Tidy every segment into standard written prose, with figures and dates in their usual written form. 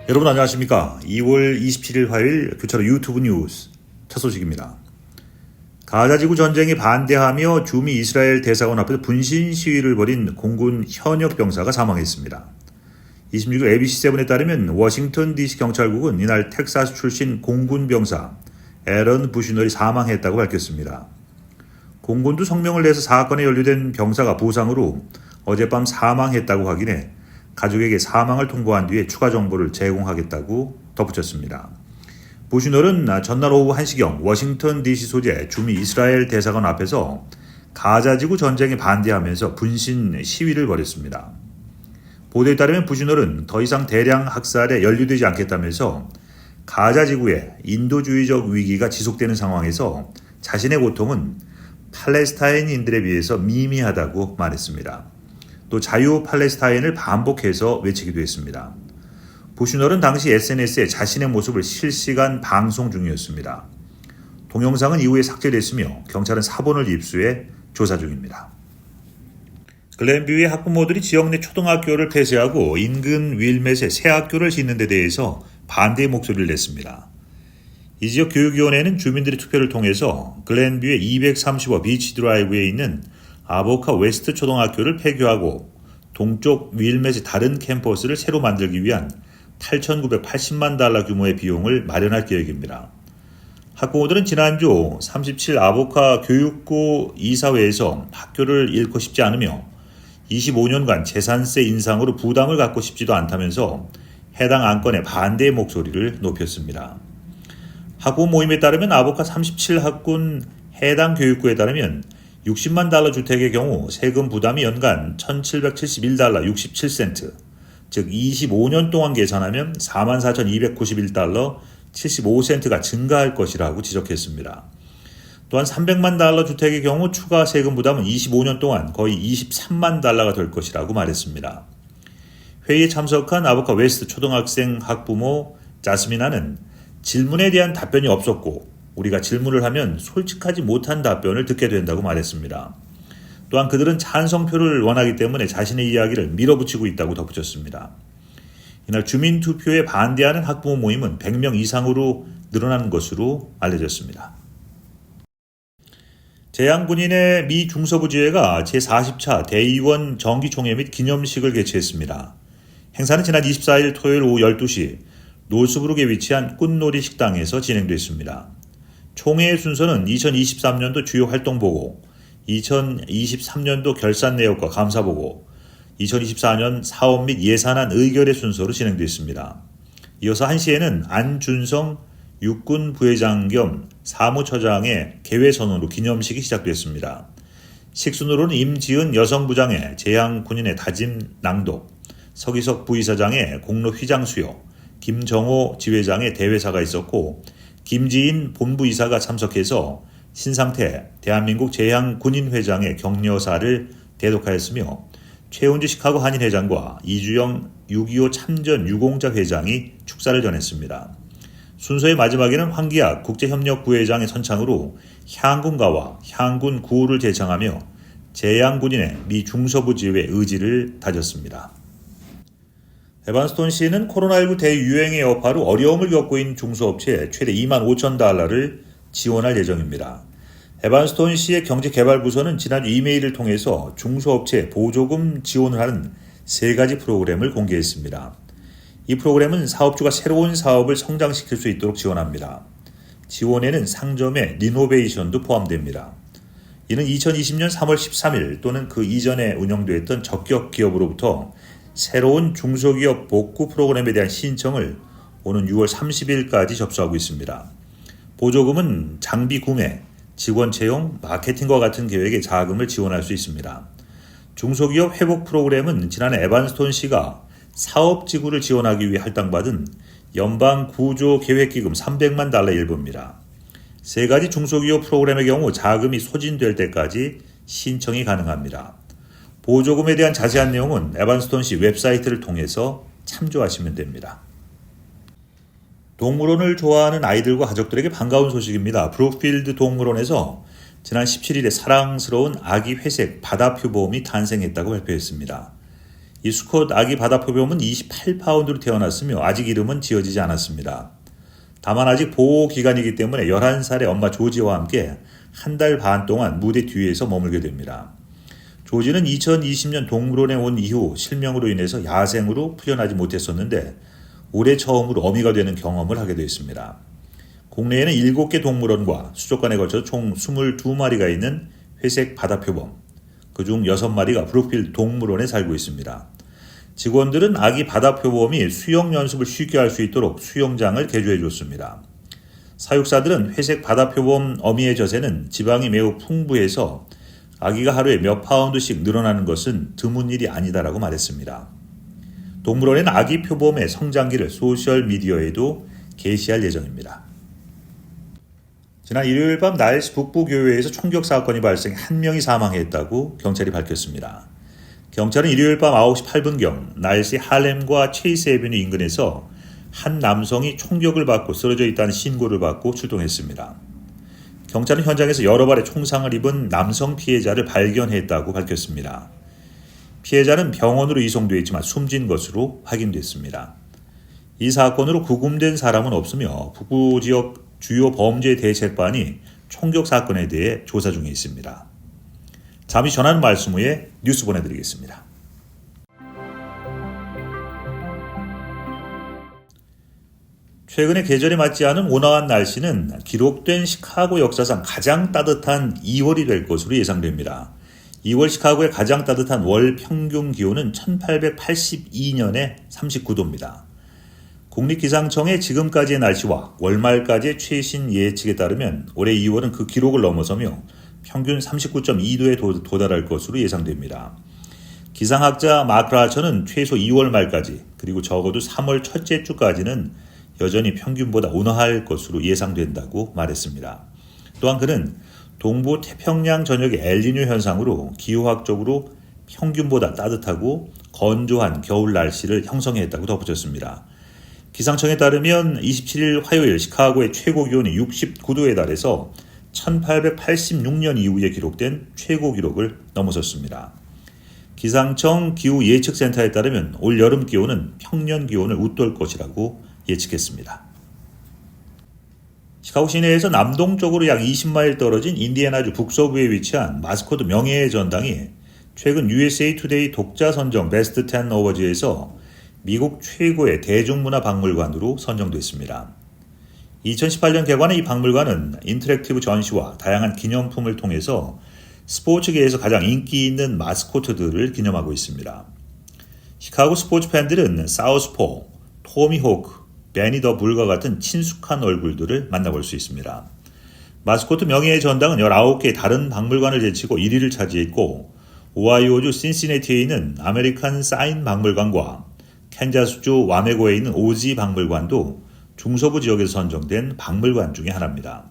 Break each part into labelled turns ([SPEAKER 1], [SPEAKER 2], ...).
[SPEAKER 1] 여러분 안녕하십니까? 2월 27일 화요일 교차로 유튜브 뉴스 첫 소식입니다. 가자지구 전쟁에 반대하며 주미 이스라엘 대사관 앞에서 분신 시위를 벌인 공군 현역 병사가 사망했습니다. 26일 ABC7에 따르면 워싱턴 DC 경찰국은 이날 텍사스 출신 공군 병사 에런 부시널이 사망했다고 밝혔습니다. 공군도 성명을 내서 사건에 연루된 병사가 부상으로 어젯밤 사망했다고 확인해 가족에게 사망을 통보한 뒤에 추가 정보를 제공하겠다고 덧붙였습니다. 부시널은 전날 오후 1시경 워싱턴 DC 소재 주미 이스라엘 대사관 앞에서 가자지구 전쟁에 반대하면서 분신 시위를 벌였습니다. 보도에 따르면 부시널은 더 이상 대량 학살에 연루되지 않겠다면서 가자지구의 인도주의적 위기가 지속되는 상황에서 자신의 고통은 팔레스타인인들에 비해서 미미하다고 말했습니다. 또 자유 팔레스타인을 반복해서 외치기도 했습니다. 부시널은 당시 SNS에 자신의 모습을 실시간 방송 중이었습니다. 동영상은 이후에 삭제됐으며 경찰은 사본을 입수해 조사 중입니다. 글렌뷰의 학부모들이 지역 내 초등학교를 폐쇄하고 인근 윌맷에 새 학교를 짓는 데 대해서 반대의 목소리를 냈습니다. 이 지역 교육위원회는 주민들의 투표를 통해서 글렌뷰의 235 비치 드라이브에 있는 아보카 웨스트 초등학교를 폐교하고 동쪽 윌맷의 다른 캠퍼스를 새로 만들기 위한 8,980만 달러 규모의 비용을 마련할 계획입니다. 학부모들은 지난주 37 아보카 교육구 이사회에서 학교를 잃고 싶지 않으며 25년간 재산세 인상으로 부담을 갖고 싶지도 않다면서 해당 안건에 반대의 목소리를 높였습니다. 학부모 모임에 따르면 아보카 37학군 해당 교육구에 따르면 60만 달러 주택의 경우 세금 부담이 연간 1,771달러 67센트, 즉 25년 동안 계산하면 44,291달러 75센트가 증가할 것이라고 지적했습니다. 또한 300만 달러 주택의 경우 추가 세금 부담은 25년 동안 거의 23만 달러가 될 것이라고 말했습니다. 회의에 참석한 아보카 웨스트 초등학생 학부모 자스미나는 질문에 대한 답변이 없었고 우리가 질문을 하면 솔직하지 못한 답변을 듣게 된다고 말했습니다. 또한 그들은 찬성표를 원하기 때문에 자신의 이야기를 밀어붙이고 있다고 덧붙였습니다. 이날 주민투표에 반대하는 학부모 모임은 100명 이상으로 늘어난 것으로 알려졌습니다. 재향군인의 미 중서부지회가 제40차 대의원 정기총회 및 기념식을 개최했습니다. 행사는 지난 24일 토요일 오후 12시 노스브룩에 위치한 꽃놀이 식당에서 진행됐습니다. 총회의 순서는 2023년도 주요 활동보고, 2023년도 결산 내역과 감사보고, 2024년 사업 및 예산안 의결의 순서로 진행됐습니다. 이어서 1시에는 안준성 육군 부회장 겸 사무처장의 개회선언으로 기념식이 시작됐습니다. 식순으로는 임지은 여성부장의 재향군인의 다짐 낭독, 서기석 부이사장의 공로 휘장 수여, 김정호 지회장의 대회사가 있었고 김지인 본부이사가 참석해서 신상태 대한민국 재향군인회장의 격려사를 대독하였으며 최훈지 시카고 한인회장과 이주영 6.25 참전 유공자 회장이 축사를 전했습니다. 순서의 마지막에는 황기학 국제협력부회장의 선창으로 향군가와 향군 구호를 제창하며 재향군인의 미 중서부지회 의지를 다졌습니다. 에반스톤 씨는 코로나19 대유행의 여파로 어려움을 겪고 있는 중소업체에 최대 2만 5천 달러를 지원할 예정입니다. 에반스톤 씨의 경제개발부서는 지난주 이메일을 통해서 중소업체 보조금 지원을 하는 3가지 프로그램을 공개했습니다. 이 프로그램은 사업주가 새로운 사업을 성장시킬 수 있도록 지원합니다. 지원에는 상점의 리노베이션도 포함됩니다. 이는 2020년 3월 13일 또는 그 이전에 운영됐던 적격 기업으로부터 새로운 중소기업 복구 프로그램에 대한 신청을 오는 6월 30일까지 접수하고 있습니다. 보조금은 장비 구매, 직원 채용, 마케팅과 같은 계획에 자금을 지원할 수 있습니다. 중소기업 회복 프로그램은 지난해 에반스톤 씨가 사업지구를 지원하기 위해 할당받은 연방 구조 계획기금 300만 달러 일부입니다. 3가지 중소기업 프로그램의 경우 자금이 소진될 때까지 신청이 가능합니다. 보조금에 대한 자세한 내용은 에반스톤 씨 웹사이트를 통해서 참조하시면 됩니다. 동물원을 좋아하는 아이들과 가족들에게 반가운 소식입니다. 브룩필드 동물원에서 지난 17일에 사랑스러운 아기 회색 바다표범이 탄생했다고 발표했습니다. 이 수컷 아기 바다표범은 28파운드로 태어났으며 아직 이름은 지어지지 않았습니다. 다만 아직 보호 기간이기 때문에 11살의 엄마 조지와 함께 한 달 반 동안 무대 뒤에서 머물게 됩니다. 조지는 2020년 동물원에 온 이후 실명으로 인해서 야생으로 풀려나지 못했었는데 올해 처음으로 어미가 되는 경험을 하게 되었습니다. 국내에는 7개 동물원과 수족관에 걸쳐 총 22마리가 있는 회색 바다표범, 그중 6마리가 브룩필드 동물원에 살고 있습니다. 직원들은 아기 바다표범이 수영 연습을 쉽게 할 수 있도록 수영장을 개조해 줬습니다. 사육사들은 회색 바다표범 어미의 젖에는 지방이 매우 풍부해서 아기가 하루에 몇 파운드씩 늘어나는 것은 드문 일이 아니다라고 말했습니다. 동물원에는 아기 표범의 성장기를 소셜미디어에도 게시할 예정입니다. 지난 일요일 밤 나일스 북부교회에서 총격 사건이 발생 1명이 사망했다고 경찰이 밝혔습니다. 경찰은 일요일 밤 9시 8분경 나일스의 할렘과 체이스 애비뉴 인근에서 한 남성이 총격을 받고 쓰러져 있다는 신고를 받고 출동했습니다. 경찰은 현장에서 여러 발의 총상을 입은 남성 피해자를 발견했다고 밝혔습니다. 피해자는 병원으로 이송되어 있지만 숨진 것으로 확인됐습니다. 이 사건으로 구금된 사람은 없으며 북부 지역 주요 범죄 대책반이 총격 사건에 대해 조사 중에 있습니다. 잠시 전하는 말씀 후에 뉴스 보내드리겠습니다. 최근에 계절에 맞지 않은 온화한 날씨는 기록된 시카고 역사상 가장 따뜻한 2월이 될 것으로 예상됩니다. 2월 시카고의 가장 따뜻한 월 평균 기온은 1882년에 39도입니다. 국립기상청의 지금까지의 날씨와 월말까지의 최신 예측에 따르면 올해 2월은 그 기록을 넘어서며 평균 39.2도에 도달할 것으로 예상됩니다. 기상학자 마크 라처는 최소 2월 말까지 그리고 적어도 3월 첫째 주까지는 여전히 평균보다 온화할 것으로 예상된다고 말했습니다. 또한 그는 동부 태평양 전역의 엘니뇨 현상으로 기후학적으로 평균보다 따뜻하고 건조한 겨울 날씨를 형성했다고 덧붙였습니다. 기상청에 따르면 27일 화요일 시카고의 최고 기온이 69도에 달해서 1886년 이후에 기록된 최고 기록을 넘어섰습니다. 기상청 기후예측센터에 따르면 올 여름 기온은 평년 기온을 웃돌 것이라고 예측했습니다. 시카고 시내에서 남동쪽으로 약 20마일 떨어진 인디애나주 북서부에 위치한 마스코트 명예의 전당이 최근 USA 투데이 독자 선정 베스트 10 어워즈에서 미국 최고의 대중문화 박물관으로 선정됐습니다. 2018년 개관한 이 박물관은 인터랙티브 전시와 다양한 기념품을 통해서 스포츠계에서 가장 인기 있는 마스코트들을 기념하고 있습니다. 시카고 스포츠 팬들은 사우스포, 토미 호크, 베니 더 불과 같은 친숙한 얼굴들을 만나볼 수 있습니다. 마스코트 명예의 전당은 19개의 다른 박물관을 제치고 1위를 차지했고 오하이오주 신시내티에 있는 아메리칸 사인 박물관과 캔자스주 와메고에 있는 오지 박물관도 중서부 지역에서 선정된 박물관 중에 하나입니다.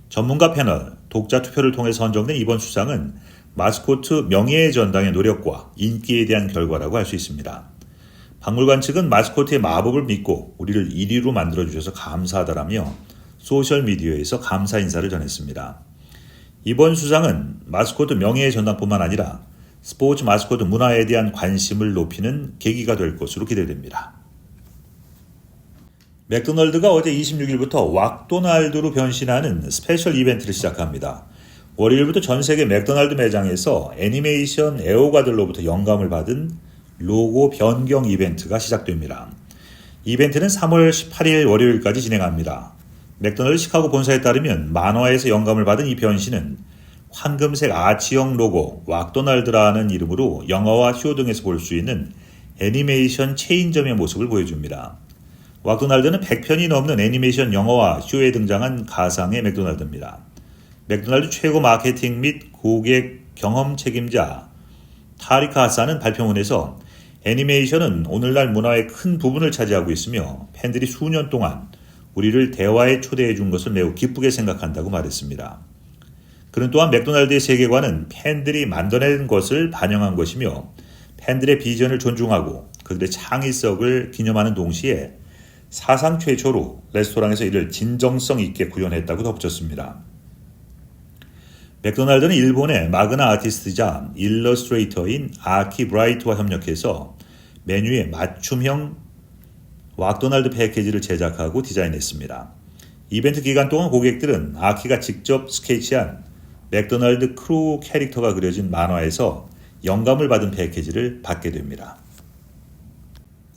[SPEAKER 1] 전문가 패널, 독자 투표를 통해 선정된 이번 수상은 마스코트 명예의 전당의 노력과 인기에 대한 결과라고 할 수 있습니다. 박물관 측은 마스코트의 마법을 믿고 우리를 1위로 만들어주셔서 감사하다라며 소셜미디어에서 감사 인사를 전했습니다. 이번 수상은 마스코트 명예의 전당뿐만 아니라 스포츠 마스코트 문화에 대한 관심을 높이는 계기가 될 것으로 기대됩니다. 맥도날드가 어제 26일부터 왁도날드로 변신하는 스페셜 이벤트를 시작합니다. 월요일부터 전 세계 맥도날드 매장에서 애니메이션 애호가들로부터 영감을 받은 로고 변경 이벤트가 시작됩니다. 이벤트는 3월 18일 월요일까지 진행합니다. 맥도날드 시카고 본사에 따르면 만화에서 영감을 받은 이 변신은 황금색 아치형 로고 왁도날드라는 이름으로 영화와 쇼 등에서 볼 수 있는 애니메이션 체인점의 모습을 보여줍니다. 왁도날드는 100편이 넘는 애니메이션 영화와 쇼에 등장한 가상의 맥도날드입니다. 맥도날드 최고 마케팅 및 고객 경험 책임자 타리카 하사는 발표문에서 애니메이션은 오늘날 문화의 큰 부분을 차지하고 있으며 팬들이 수년 동안 우리를 대화에 초대해 준 것을 매우 기쁘게 생각한다고 말했습니다. 그는 또한 맥도날드의 세계관은 팬들이 만들어낸 것을 반영한 것이며 팬들의 비전을 존중하고 그들의 창의성을 기념하는 동시에 사상 최초로 레스토랑에서 이를 진정성 있게 구현했다고 덧붙였습니다. 맥도날드는 일본의 마그나 아티스트이자 일러스트레이터인 아키 브라이트와 협력해서 메뉴에 맞춤형 왁도날드 패키지를 제작하고 디자인했습니다. 이벤트 기간 동안 고객들은 아키가 직접 스케치한 맥도날드 크루 캐릭터가 그려진 만화에서 영감을 받은 패키지를 받게 됩니다.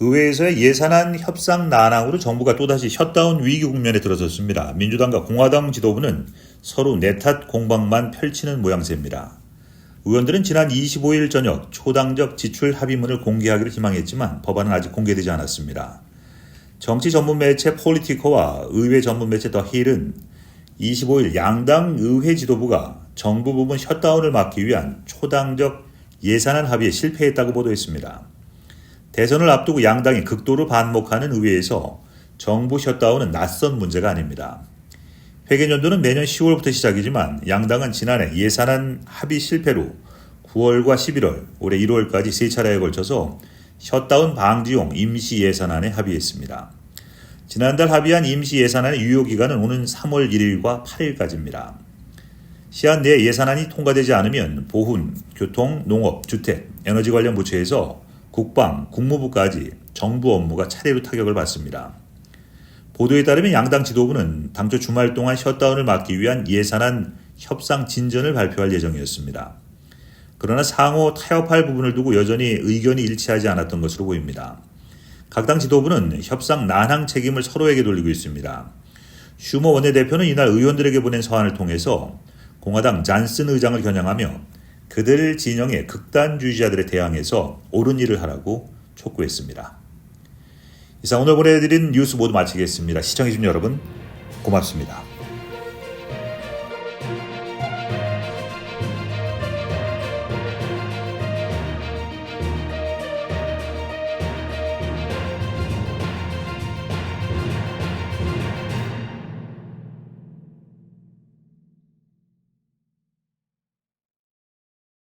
[SPEAKER 1] 의회에서의 예산안 협상 난항으로 정부가 또다시 셧다운 위기 국면에 들어섰습니다. 민주당과 공화당 지도부는 서로 내탓 공방만 펼치는 모양새입니다. 의원들은 지난 25일 저녁 초당적 지출 합의문을 공개하기를 희망했지만 법안은 아직 공개되지 않았습니다. 정치 전문 매체 폴리티코와 의회 전문 매체 더 힐은 25일 양당 의회 지도부가 정부 부분 셧다운을 막기 위한 초당적 예산안 합의에 실패했다고 보도했습니다. 대선을 앞두고 양당이 극도로 반목하는 의회에서 정부 셧다운은 낯선 문제가 아닙니다. 회계연도는 매년 10월부터 시작이지만 양당은 지난해 예산안 합의 실패로 9월과 11월, 올해 1월까지 세 차례에 걸쳐서 셧다운 방지용 임시 예산안에 합의했습니다. 지난달 합의한 임시 예산안의 유효기간은 오는 3월 1일과 8일까지입니다. 시한 내에 예산안이 통과되지 않으면 보훈, 교통, 농업, 주택, 에너지 관련 부처에서 국방, 국무부까지 정부 업무가 차례로 타격을 받습니다. 보도에 따르면 양당 지도부는 당초 주말 동안 셧다운을 막기 위한 예산안 협상 진전을 발표할 예정이었습니다. 그러나 상호 타협할 부분을 두고 여전히 의견이 일치하지 않았던 것으로 보입니다. 각 당 지도부는 협상 난항 책임을 서로에게 돌리고 있습니다. 슈머 원내대표는 이날 의원들에게 보낸 서한을 통해서 공화당 잔슨 의장을 겨냥하며 그들 진영의 극단주의자들에 대항해서 옳은 일을 하라고 촉구했습니다. 이상 오늘 보내드린 뉴스 모두 마치겠습니다. 시청해주신 여러분 고맙습니다.